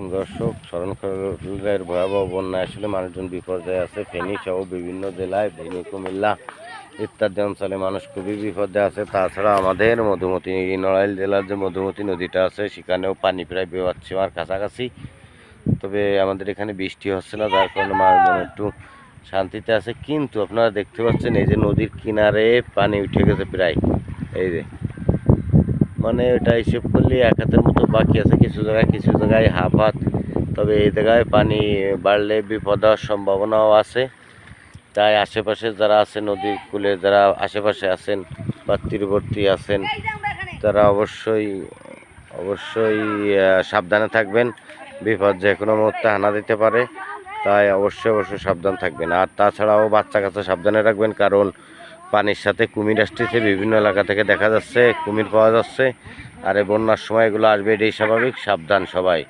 আলাইকুম দর্শক। শরণখোলার ভয়াবহ বন্যা আসলে মানুষজন বিপর্যয়ে আছে। ফেনী সহ বিভিন্ন জেলায়, ফেনী, কুমিল্লা ইত্যাদি অঞ্চলে মানুষ খুবই বিপদে আছে। তাছাড়া আমাদের মধুমতি নড়াইল জেলার যে মধুমতি নদীটা আছে সেখানেও পানি প্রায় বেওয়াচ্ছিমার কাছাকাছি। তবে আমাদের এখানে বৃষ্টি হচ্ছে না, যার কারণে মানুষজন একটু শান্তিতে আছে। কিন্তু আপনারা দেখতে পাচ্ছেন এই যে নদীর কিনারে পানি উঠে গেছে প্রায়, এই যে মানে এটা হিসেব করলে এক হাতের মতো বাকি আছে, কিছু জায়গায় হাফ হাত। তবে এই জায়গায় পানি বাড়লে বিপদ হওয়ার সম্ভাবনাও আছে। তাই আশেপাশে যারা আছে, নদীর কূলে যারা আশেপাশে আছেন বা তীরবর্তী আছেন, তারা অবশ্যই সাবধানে থাকবেন। বিপদ যে কোনো মুহূর্তে হানা দিতে পারে, তাই অবশ্যই সাবধান থাকবেন। আর তাছাড়াও বাচ্চা কাচ্চা সাবধানে রাখবেন, কারণ পানির সাথে কুমির আসতেছে। বিভিন্ন এলাকা থেকে দেখা যাচ্ছে কুমির পাওয়া যাচ্ছে। আর এই বন্যার সময় এগুলো আসবে, এটাই স্বাভাবিক। সাবধান সবাই।